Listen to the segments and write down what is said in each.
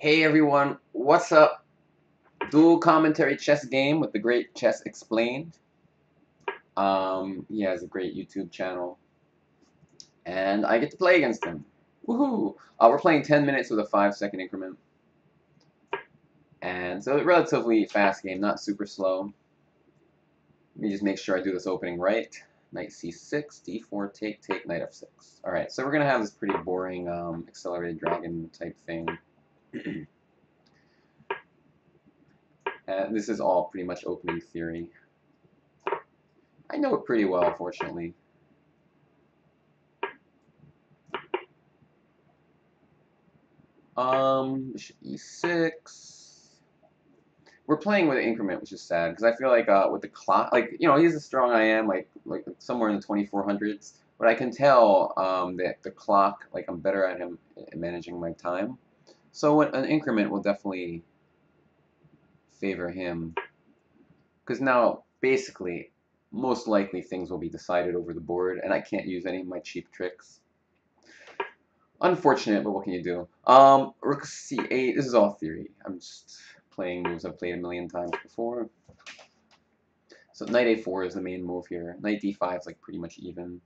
Hey everyone, what's up? Dual commentary chess game with the great Chessexplained. He has a great YouTube channel, and I get to play against him. Woohoo! We're playing 10 minutes with a 5-second increment, and so a relatively fast game, not super slow. Let me just make sure I do this opening right. Knight c6, d4, take, take, knight f6. All right, so we're gonna have this pretty boring accelerated dragon type thing. This is all pretty much opening theory. I know it pretty well, fortunately. Bishop e6. We're playing with an increment, which is sad because I feel like with the clock, like he's as strong as I am, like somewhere in the 2400s. But I can tell that the clock, like I'm better at him at managing my time. So an increment will definitely favor him because now basically most likely things will be decided over the board, and I can't use any of my cheap tricks. Unfortunate, but what can you do? Rook c8. This is all theory. I'm just playing moves I've played a million times before. So knight a4 is the main move here. Knight d5 is like pretty much even.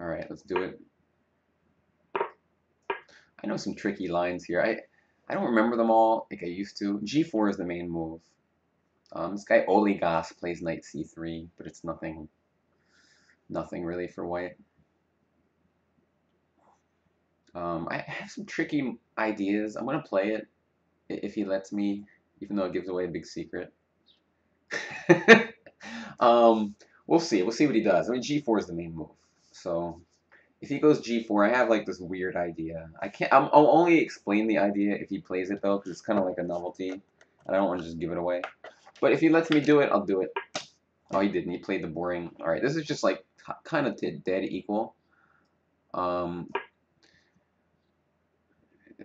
All right, let's do it. I know some tricky lines here. I don't remember them all like I used to. g4 is the main move. This guy Oligas plays knight c3, but it's nothing really for white. I have some tricky ideas. I'm gonna play it if he lets me, even though it gives away a big secret. We'll see. We'll see what he does. I mean, g4 is the main move. So if he goes g4, I have like this weird idea. I'll only explain the idea if he plays it though, because it's kind of like a novelty, and I don't want to just give it away. But if he lets me do it, I'll do it. Oh, he didn't. He played the boring. All right, this is just like kind of dead equal. I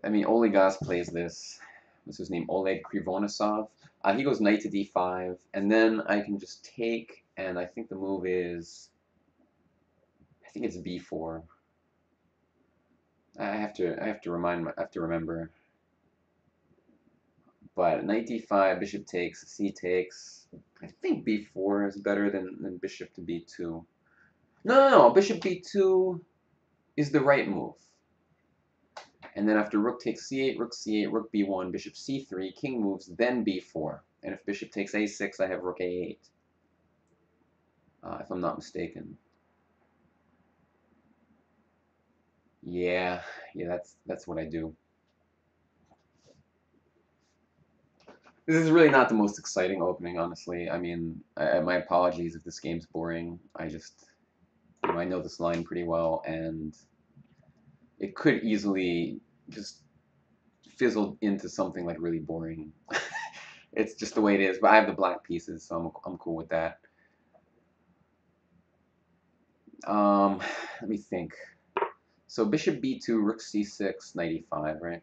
mean, Oligas plays this. What's his name? Oleg Krivonosov. He goes knight to d5, and then I can just take, and I think the move is, I think it's b4. I have to remember. But knight d5, bishop takes, c takes. I think b4 is better than bishop to b2. No, bishop b2 is the right move. And then after rook takes c8, rook b1, bishop c3, king moves, then b4. And if bishop takes a6, I have rook a8, if I'm not mistaken. Yeah, that's what I do. This is really not the most exciting opening, honestly. I mean, my apologies if this game's boring. I just, I know this line pretty well, and it could easily just fizzle into something like really boring. It's just the way it is. But I have the black pieces, so I'm cool with that. Let me think. So bishop b2, rook c6, knight e5, right?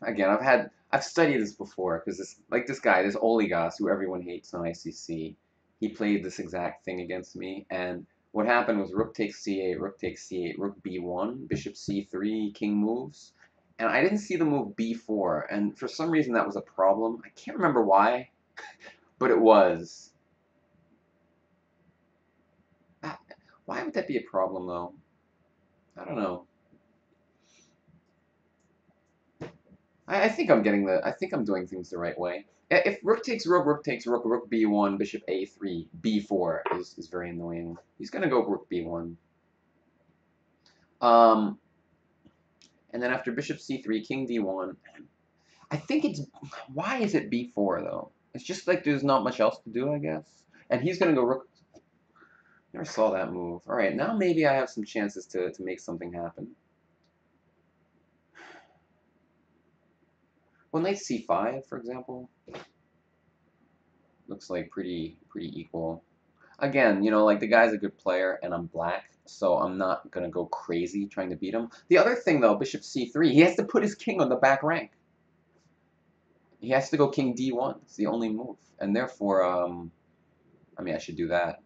Again, I've studied this before because this guy, this Oligas, who everyone hates on ICC, he played this exact thing against me, and what happened was rook takes c8, rook takes c8, rook b1, bishop c3, king moves, and I didn't see the move b4, and for some reason that was a problem. I can't remember why, but it was. Why would that be a problem though? I don't know. I think I'm getting I think I'm doing things the right way. If rook takes rook, rook takes rook, rook b1, bishop a3, b4 is very annoying. He's gonna go rook b1. Um, and then after bishop c3, king d1. I think it's, why is it b4 though? It's just like there's not much else to do, I guess. And he's gonna go rook. Never saw that move. All right, now maybe I have some chances to make something happen. Well, knight c5, for example, looks like pretty equal. Again, like the guy's a good player and I'm black, so I'm not going to go crazy trying to beat him. The other thing, though, bishop c3, he has to put his king on the back rank. He has to go king d1. It's the only move. And therefore, I mean, I should do that.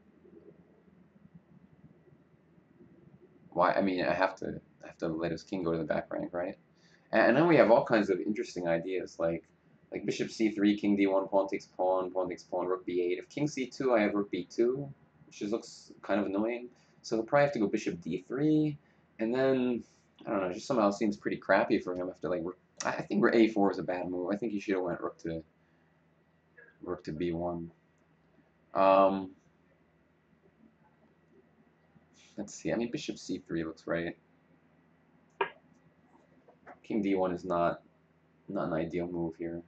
why? I mean, I have to let his king go to the back rank, right? And then we have all kinds of interesting ideas, like bishop c3, king d1, pawn takes pawn, rook b8. If king c2, I have rook b2, which just looks kind of annoying. So he'll probably have to go bishop d3, and then I don't know, it just somehow seems pretty crappy for him after like I think a4 is a bad move. I think he should have went rook to b1. Um, let's see. I mean, bishop c3 looks right. King d1 is not an ideal move here.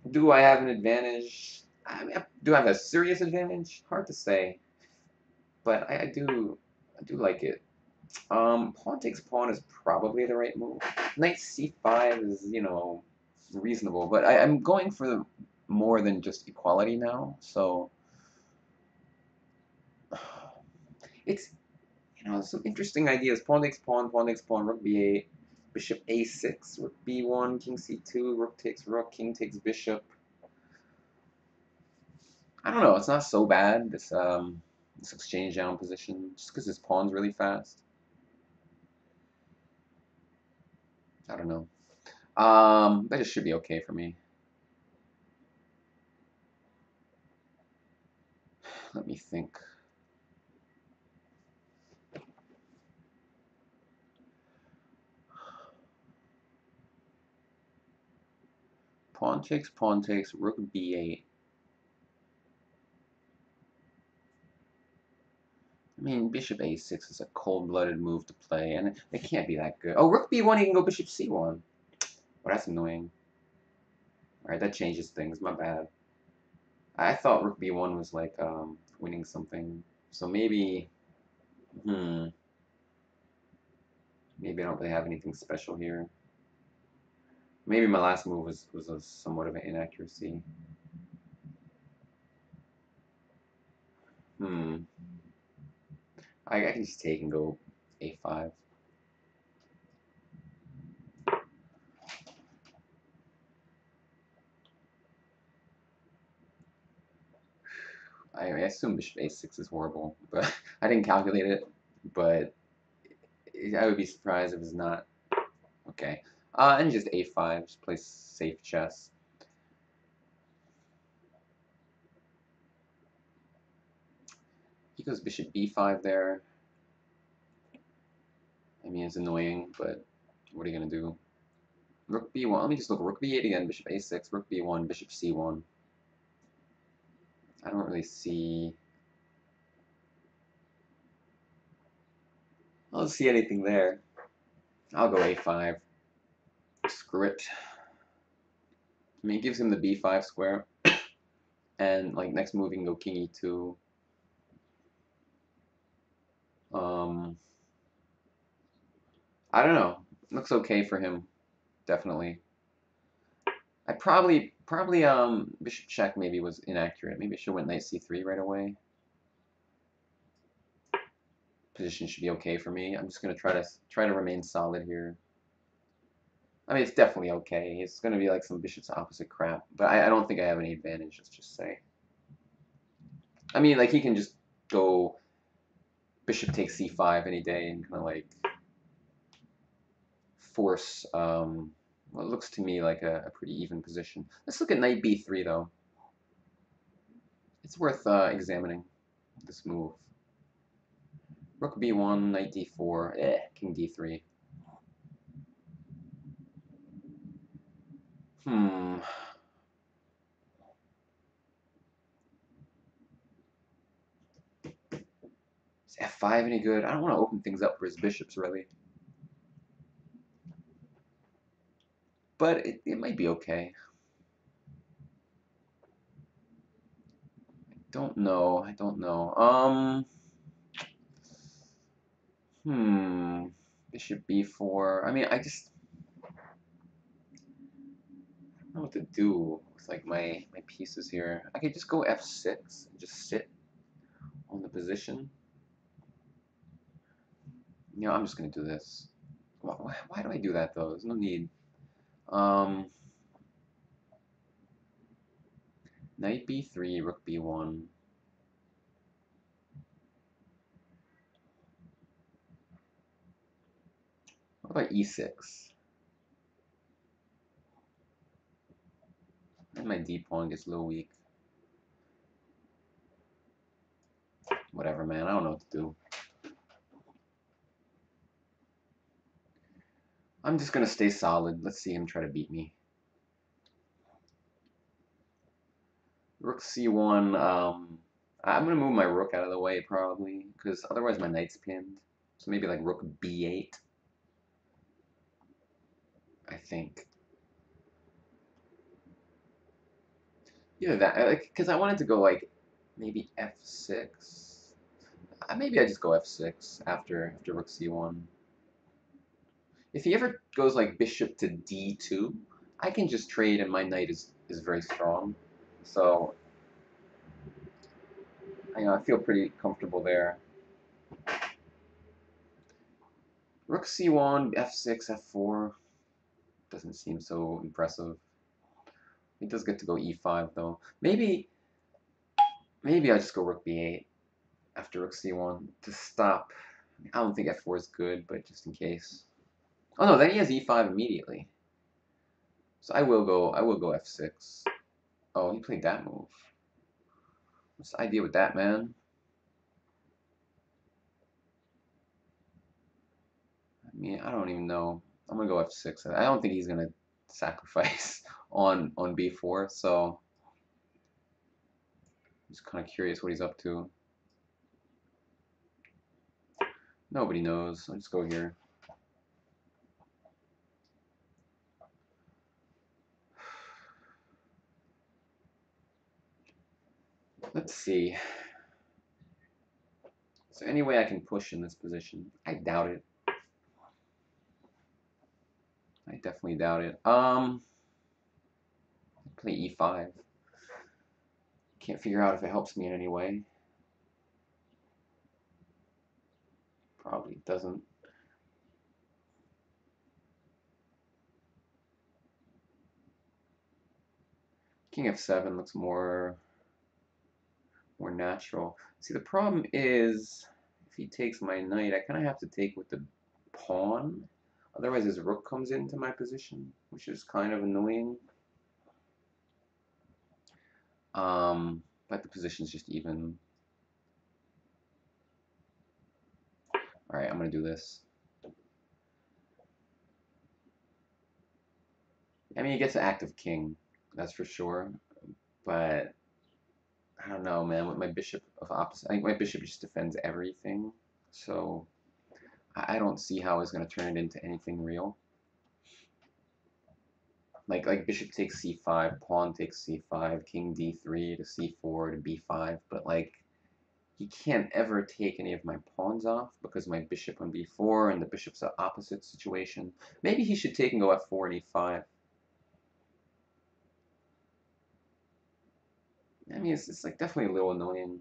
Do I have an advantage? I mean, do I have a serious advantage? Hard to say, but I do like it. Pawn takes pawn is probably the right move. Knight c5 is, you know, reasonable, but I'm going for more than just equality now, so it's, you know, some interesting ideas. Pawn takes pawn, rook b8, bishop a6, rook b1, king c2, rook takes rook, king takes bishop. I don't know. It's not so bad. This exchange down position, just because his pawn's really fast. I don't know. But it should be okay for me. Let me think. Pawn takes, rook b8. I mean, bishop a6 is a cold-blooded move to play, and it can't be that good. Oh, rook b1, he can go bishop c1. Well, that's annoying. All right, that changes things. My bad. I thought rook b1 was like winning something. So maybe, hmm, maybe I don't really have anything special here. Maybe my last move was a somewhat of an inaccuracy. Hmm. I can just take and go a5. I assume bishop a6 is horrible, but I didn't calculate it. But I would be surprised if it's not. Okay. And just a5, just play safe chess. He goes bishop b5 there. I mean, it's annoying, but what are you going to do? Rook b1. Let me just look. Rook b8 again, bishop a6, rook b1, bishop c1. I don't really see... I don't see anything there. I'll go a5. Screw it. I mean, it gives him the b5 square. And, like, next move, he can go king e2. Um, I don't know. Looks okay for him, definitely. I probably bishop check maybe was inaccurate. Maybe I should have went knight c3 right away. Position should be okay for me. I'm just gonna try to remain solid here. I mean, it's definitely okay. It's gonna be like some bishop's opposite crap, but I don't think I have any advantage. Let's just say. I mean, like he can just go bishop takes c5 any day and kind of like force what looks to me like a pretty even position. Let's look at knight b3 though. It's worth examining this move. Rook b1, knight d4, king d3. Hmm. Is f5 any good? I don't want to open things up for his bishops, really. But it might be okay. Don't know. I don't know. Bishop b4. I mean, I don't know what to do with like my pieces here. I could just go f6 and just sit on the position. You know, I'm just gonna do this. Why do I do that though? There's no need. Um, Knight b3, rook b1. How about e6? And my d pawn gets a little weak. Whatever, man. I don't know what to do. I'm just gonna stay solid. Let's see him try to beat me. Rook c1. I'm gonna move my rook out of the way probably, because otherwise my knight's pinned. So maybe like rook b8. I think. Either that, like, because I wanted to go like maybe f6. Maybe I just go f6 after rook c1. If he ever goes like bishop to d2, I can just trade, and my knight is very strong. So I feel pretty comfortable there. Rook c1, f6, f4 doesn't seem so impressive. He does get to go e5 though. Maybe I just go rook b8 after rook c1 to stop. I don't think f4 is good, but just in case. Oh no, then he has e5 immediately. So I will go f6. Oh, he played that move. What's the idea with that, man? I mean, I don't even know. I'm gonna go f6. I don't think he's gonna sacrifice on b4. So I'm just kind of curious what he's up to. Nobody knows. I'll just go here. Let's see. Is there any way I can push in this position? I doubt it. I definitely doubt it. Play e5. Can't figure out if it helps me in any way. Probably doesn't. King f7 looks more natural. See, the problem is if he takes my knight, I kind of have to take with the pawn. Otherwise, his rook comes into my position, which is kind of annoying. But the position's just even. All right, I'm gonna do this. I mean, he gets an active king, that's for sure. But I don't know, man. With my bishop of opposite, I think my bishop just defends everything. So I don't see how it's gonna turn it into anything real. Like bishop takes c5, pawn takes c5, king d3 to c4 to b5, but like he can't ever take any of my pawns off because my bishop on b4 and the bishop's an opposite situation. Maybe he should take and go f4 and e5. I mean, it's like definitely a little annoying.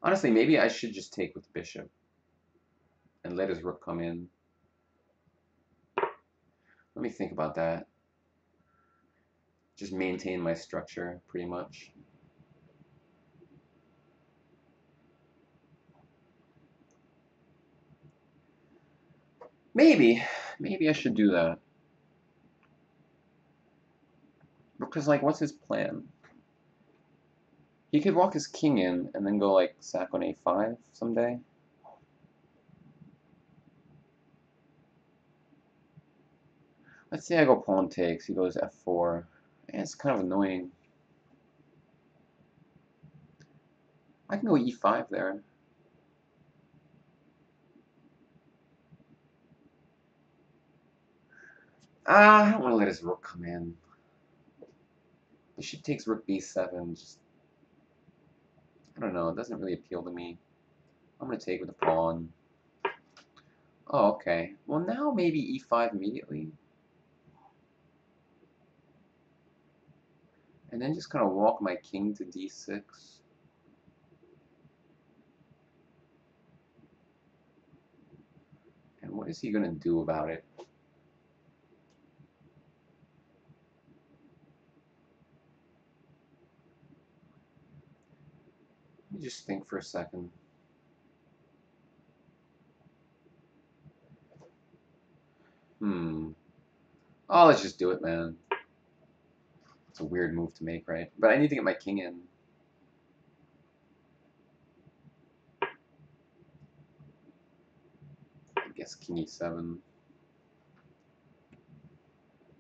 Honestly, maybe I should just take with the bishop and let his rook come in. Let me think about that. Just maintain my structure, pretty much. Maybe I should do that. Because, like, what's his plan? He could walk his king in and then go, like, sack on a5 someday. Let's say I go pawn takes, he goes f4. Yeah, it's kind of annoying. I can go e5 there. I don't want to let his rook come in. Bishop takes rook b7. Just, I don't know. It doesn't really appeal to me. I'm going to take with the pawn. Oh, okay. Well, now maybe e5 immediately. And then just kind of walk my king to d6. And what is he going to do about it? Let me just think for a second. Oh, let's just do it, man. It's a weird move to make, right? But I need to get my king in. I guess king e7.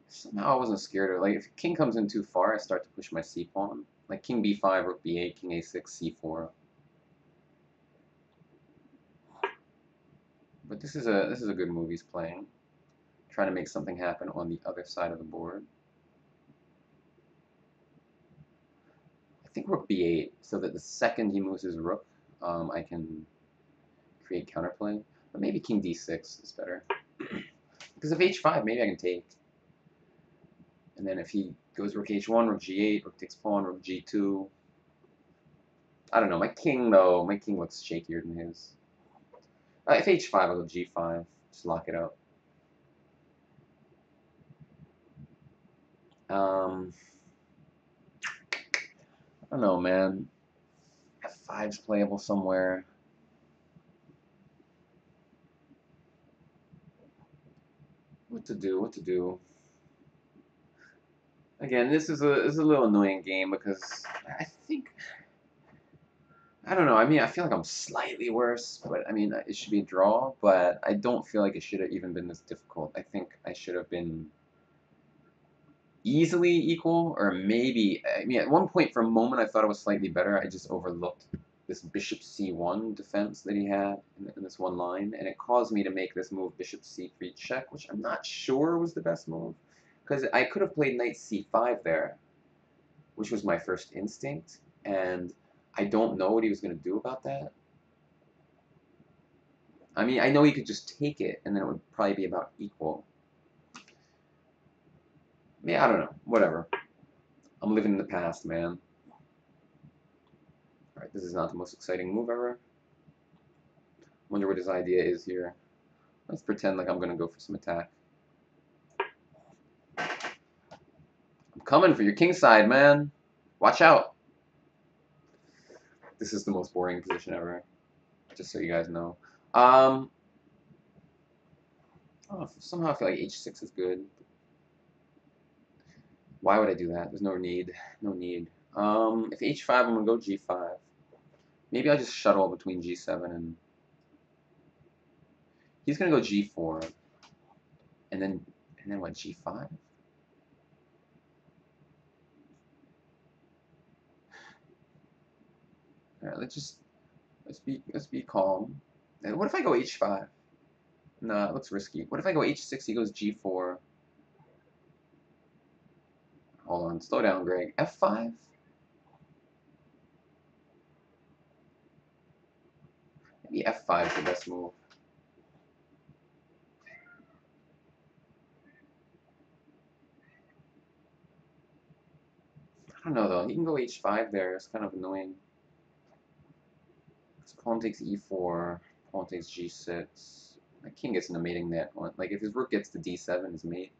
Somehow I wasn't scared of, like, if king comes in too far, I start to push my c pawn. Like king b5, rook b8, king a6, c4. But this is a good move he's playing. Trying to make something happen on the other side of the board. I think rook b8, so that the second he moves his rook, I can create counterplay. But maybe king d6 is better. Because if h5, maybe I can take. And then if he goes rook h1, rook g8, rook takes pawn, rook g2. I don't know. My king, though, my king looks shakier than his. If h5, I'll go g5. Just lock it up. I don't know, man. f5's playable somewhere. What to do? What to do? Again, this is a little annoying game because I think, I don't know. I mean, I feel like I'm slightly worse, but I mean, it should be a draw. But I don't feel like it should have even been this difficult. I think I should have been easily equal, or maybe, I mean, at one point for a moment I thought it was slightly better. I just overlooked this bishop c1 defense that he had in this one line, and it caused me to make this move bishop c3 check, which I'm not sure was the best move, because I could have played knight c5 there, which was my first instinct, and I don't know what he was going to do about that. I mean, I know he could just take it, and then it would probably be about equal. Yeah, I don't know. Whatever. I'm living in the past, man. Alright, this is not the most exciting move ever. Wonder what his idea is here. Let's pretend like I'm going to go for some attack. I'm coming for your king side, man. Watch out. This is the most boring position ever. Just so you guys know. Oh, somehow I feel like h6 is good. Why would I do that? There's no need. No need. If h5, I'm going to go g5. Maybe I'll just shuttle between g7 and... He's going to go g4. And then what, g5? Alright, let's be calm. And what if I go h5? No, it looks risky. What if I go h6, he goes g4? Hold on, slow down, Greg. f5? Maybe f5 is the best move. I don't know, though. He can go h5 there. It's kind of annoying. Because pawn takes e4, pawn takes g6. My king gets in a mating net. Like, if his rook gets to d7, his mate.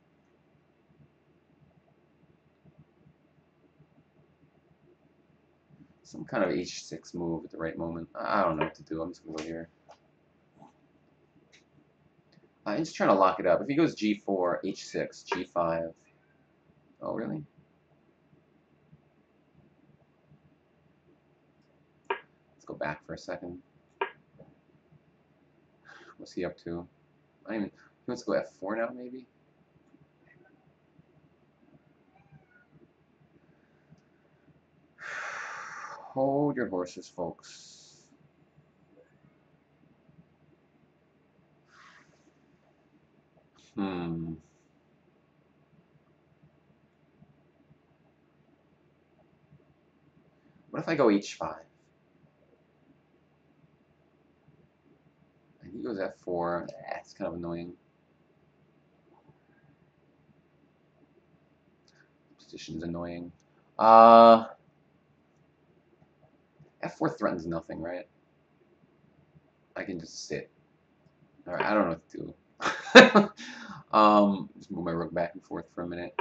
Some kind of h6 move at the right moment. I don't know what to do. I'm just going to go here. I'm just trying to lock it up. If he goes g4, h6, g5. Oh, really? Let's go back for a second. What's he up to? I don't even, he wants to go f4 now, maybe? Hold your horses, folks. Hmm. What if I go h5? And he goes f4. That's kind of annoying. Position's annoying. F4 threatens nothing, right? I can just sit. Alright, I don't know what to do. Just move my rook back and forth for a minute.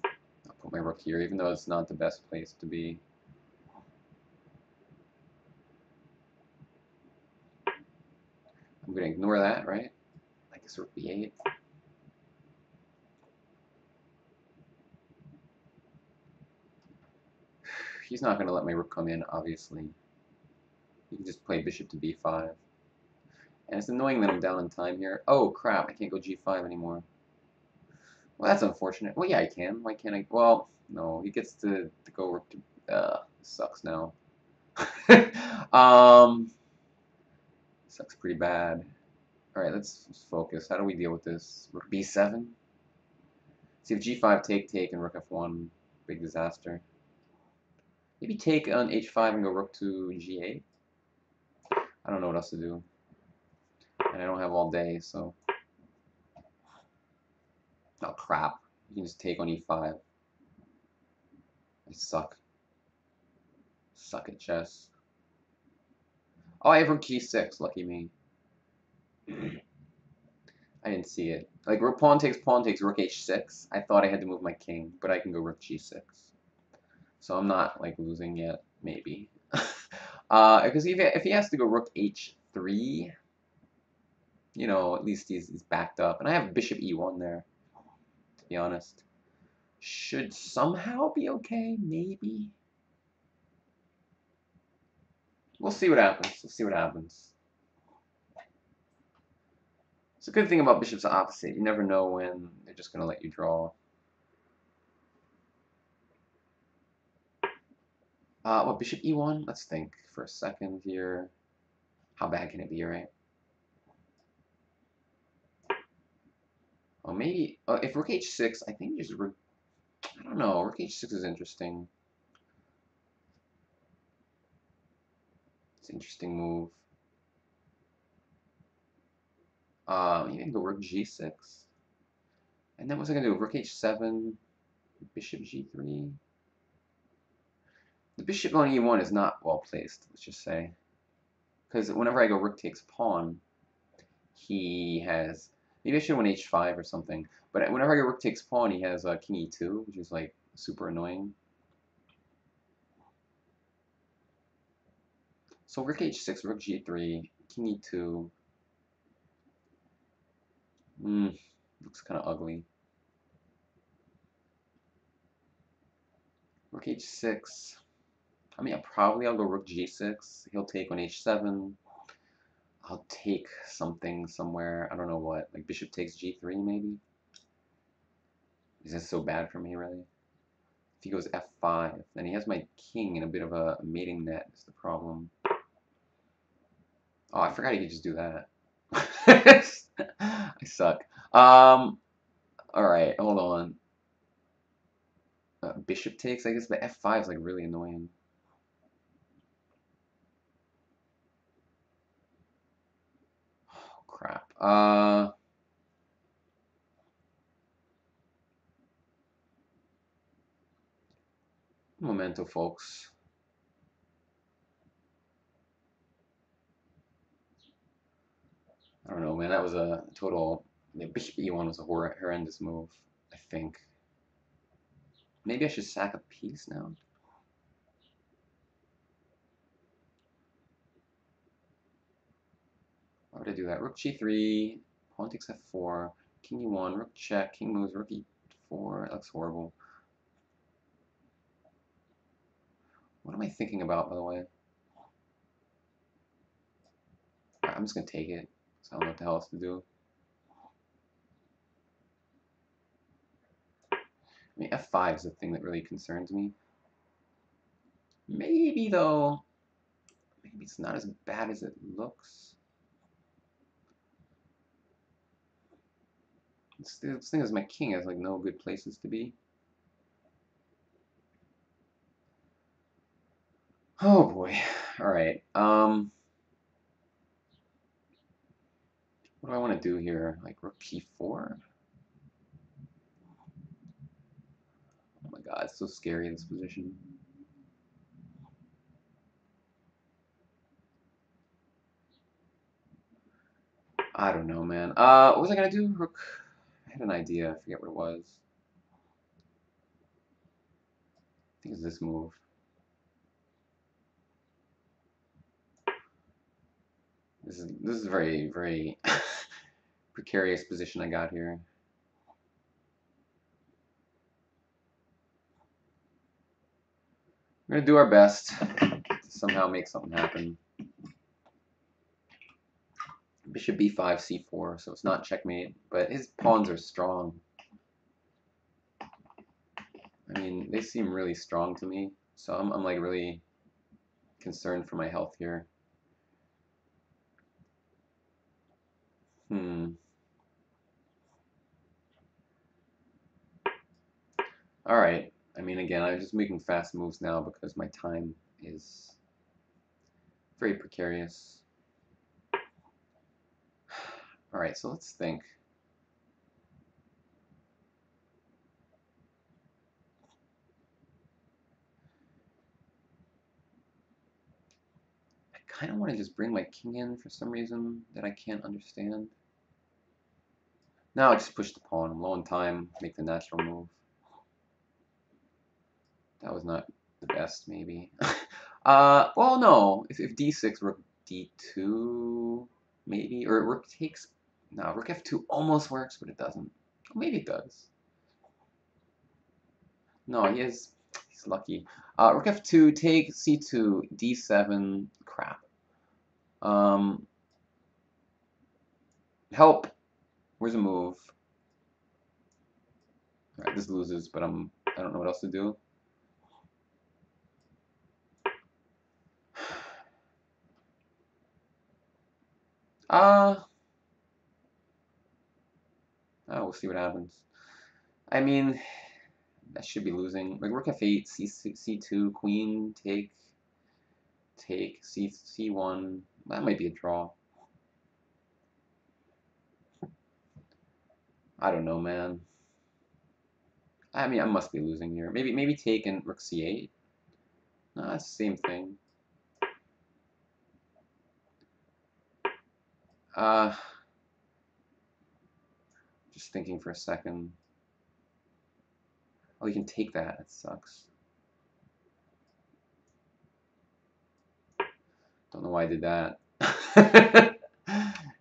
I'll put my rook here, even though it's not the best place to be. I'm gonna ignore that, right? I guess rook b8. He's not gonna let my rook come in, obviously. He can just play bishop to b5. And it's annoying that I'm down in time here. Oh crap, I can't go g5 anymore. Well, that's unfortunate. Well, yeah, I can. Why can't I? Well, no, he gets to go rook to... sucks now. um, sucks pretty bad. Alright, let's focus. How do we deal with this? Rook b7? See, if g5, take, and rook f1, big disaster. Maybe take on h5 and go rook to g8? I don't know what else to do. And I don't have all day, so... Oh, crap. You can just take on e5. I suck. Suck at chess. Oh, I have rook g6. Lucky me. I didn't see it. Like, rook pawn takes, rook h6. I thought I had to move my king, but I can go rook g6. So I'm not, like, losing yet. Maybe. Because if he has to go rook h3, you know, at least he's backed up. And I have bishop e1 there, to be honest. Should somehow be okay, maybe. We'll see what happens. We'll see what happens. It's a good thing about bishops opposite. You never know when they're just going to let you draw. What, bishop e1? Let's think for a second here. How bad can it be, right? Oh, maybe... if rook h6, I think just rook... I don't know. Rook h6 is interesting. It's an interesting move. Maybe I can go rook g6. And then what's I going to do? Rook h7, bishop g3. The bishop on e1 is not well placed, let's just say. Because whenever I go rook takes pawn, he has... Maybe I should win h5 or something. But whenever I go rook takes pawn, he has king e2, which is like super annoying. So rook h6, rook g3, king e2. Looks kind of ugly. Rook h6. I mean, I'll go rook g6. He'll take on h7. I'll take something somewhere. I don't know what. Like bishop takes g3, maybe? Is this so bad for me, really? If he goes f5, then he has my king in a bit of a mating net. Is the problem. Oh, I forgot he could just do that. I suck. Alright, hold on. Bishop takes, I guess, but f5 is like really annoying. Oh, crap. Memento, folks. I don't know, man. That was a total... Bishop e1 was a horrendous move, I think. Maybe I should sack a piece now? Why would I do that? Rook g3, pawn takes f4, king e1, rook check, king moves, rook e4. That looks horrible. What am I thinking about, by the way? Right, I'm just going to take it, because I don't know what the hell else to do. I mean, f5 is the thing that really concerns me. Maybe, though, maybe it's not as bad as it looks. This thing is my king has, like, no good places to be. Oh, boy. Alright, what do I want to do here? Like, rook e4? Oh my god, it's so scary in this position. I don't know, man. What was I gonna do? Rook. I had an idea. I forget what it was. I think it's this move. This is a very, very precarious position I got here. We're gonna do our best to somehow make something happen. Bishop b5, c4, so it's not checkmate, but his pawns are strong. I mean, they seem really strong to me, so I'm like really concerned for my health here. Alright. I mean, again, I'm just making fast moves now because my time is very precarious. Alright, so let's think. I kind of want to just bring my king in for some reason that I can't understand. Now I just push the pawn. I'm low on time. Make the natural move. That was not the best, maybe. Well, no. If d6, rook d2, maybe. Or rook takes... No, rook f2 almost works, but it doesn't. Maybe it does. No, he's lucky. Rook f2, take c2, d7, crap. Help. Where's a move? Alright, this loses, but I don't know what else to do. Oh, we'll see what happens. I mean, that should be losing. Like rook f8, c2, queen, take, c1. That might be a draw. I don't know, man. I mean, I must be losing here. Maybe take and rook c8. No, that's the same thing. Just thinking for a second. Oh, you can take that. That sucks. Don't know why I did that.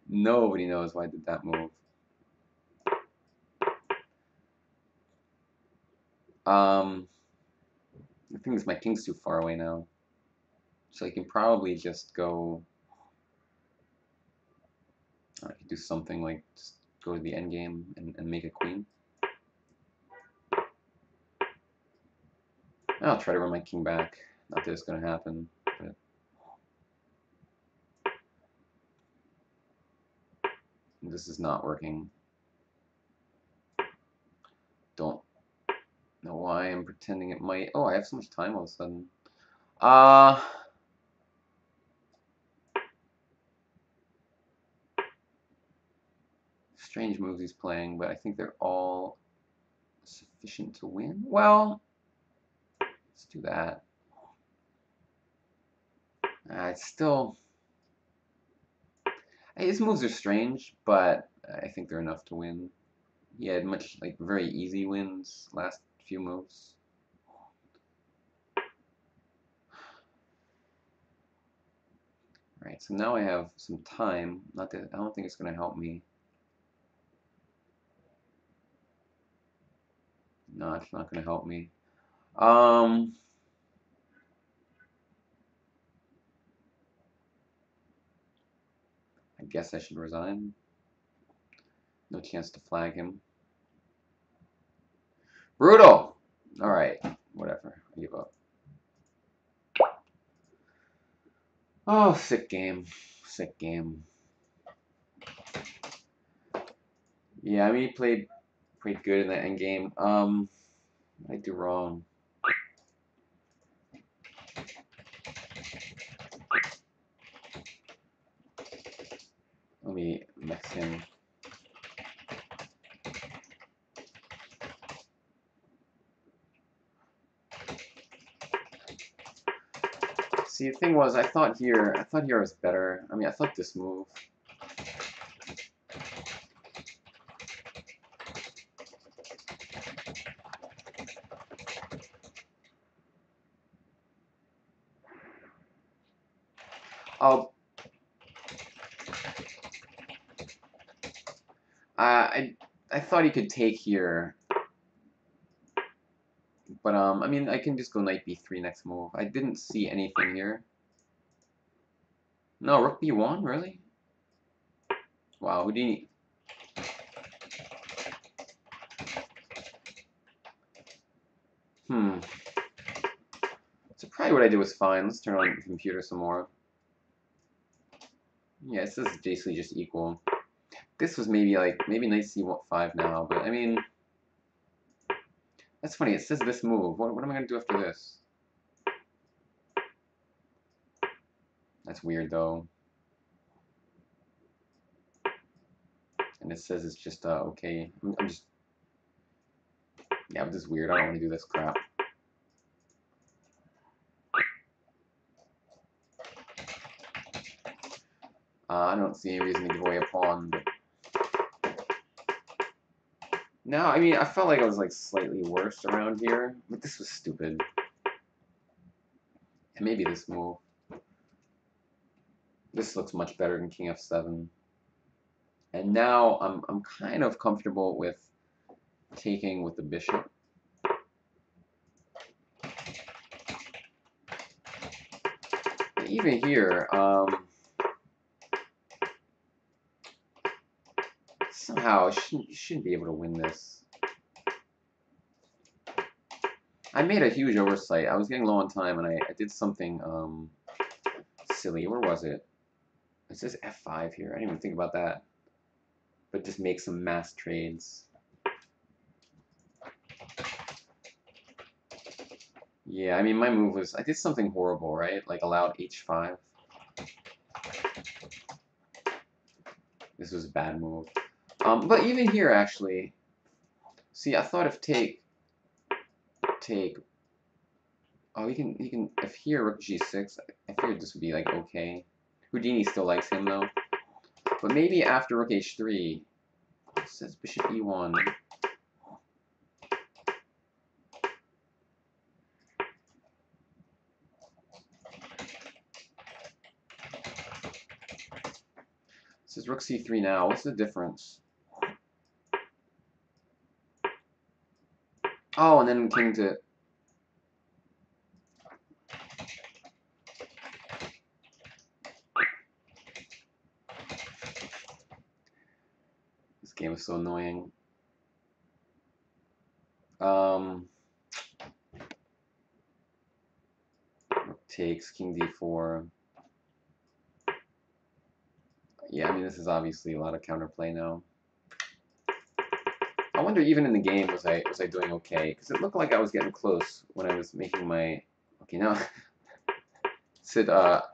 Nobody knows why I did that move. The thing is, my king's too far away now. So I can probably just go... I could do something like just go to the endgame and make a queen. I'll try to run my king back. Not that it's going to happen, but... This is not working. Don't know why I'm pretending it might. Oh, I have so much time all of a sudden. Strange moves he's playing, but I think they're all sufficient to win. Well, let's do that. It's still... His moves are strange, but I think they're enough to win. He had much, like, very easy wins last few moves. Alright, so now I have some time. Not that I don't think it's going to help me. No, it's not going to help me. I guess I should resign. No chance to flag him. Brutal! Alright, whatever. I give up. Oh, sick game. Sick game. Yeah, I mean, he played good in the end game. What did I do wrong? Let me mix him. See, the thing was, I thought here was better. I mean, I thought this move. Oh, I thought he could take here, but I mean, I can just go knight b3 next move. I didn't see anything here. No, rook b1, really? Wow, Houdini. So probably what I did was fine. Let's turn on the computer some more. Yeah, it says basically just equal. This was maybe knight c5 now, but I mean, that's funny. It says this move. What am I gonna do after this? That's weird though. And it says it's just okay. I'm just yeah, but this is weird. I don't want to do this crap. I don't see any reason to give away a pawn. But no, I mean, I felt like I was like slightly worse around here, but this was stupid. And maybe this move. This looks much better than King f7. And now I'm kind of comfortable with taking with the bishop. But even here, somehow I shouldn't be able to win this. I made a huge oversight. I was getting low on time, and I did something silly. Where was it? It says f5 here. I didn't even think about that. But just make some mass trades. Yeah, I mean, my move was, I did something horrible, right? Like allowed h5. This was a bad move. But even here, actually, see, I thought if take. Oh, he can. If here rook g6, I figured this would be like okay. Houdini still likes him though. But maybe after rook h3, it says bishop e1. This is rook c3 now. What's the difference? Oh, and then king to... This game is so annoying. Rook takes, king d4. Yeah, I mean, this is obviously a lot of counterplay now. I wonder, even in the game, was I doing okay? Because it looked like I was getting close when I was making my... Okay, now... it said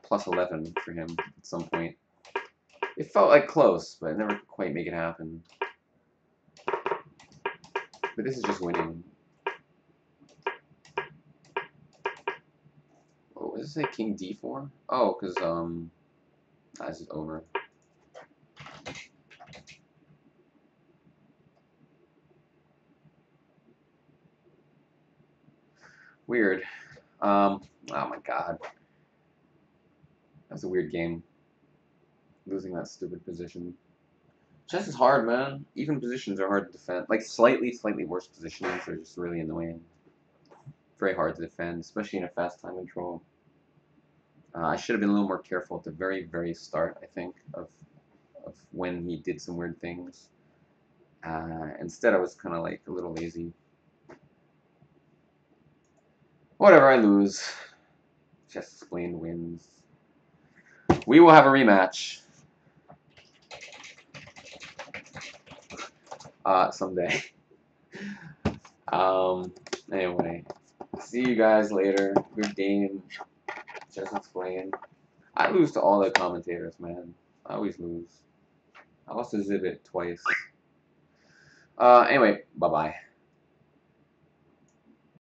plus 11 for him at some point. It felt like close, but I never quite make it happen. But this is just winning. Oh, does it say king d4? Oh, because, this is over. Weird. Oh my god. That's a weird game. Losing that stupid position. Chess is hard, man. Even positions are hard to defend. Like, slightly worse positions are just really annoying. Very hard to defend, especially in a fast time control. I should have been a little more careful at the very start, I think, of when he did some weird things. Instead, I was kind of like a little lazy. Whatever, I lose. Chessexplained wins. We will have a rematch. Someday. Anyway. See you guys later. Good game. Chessexplained. I lose to all the commentators, man. I always lose. I lost to Zibit twice. Anyway, bye-bye.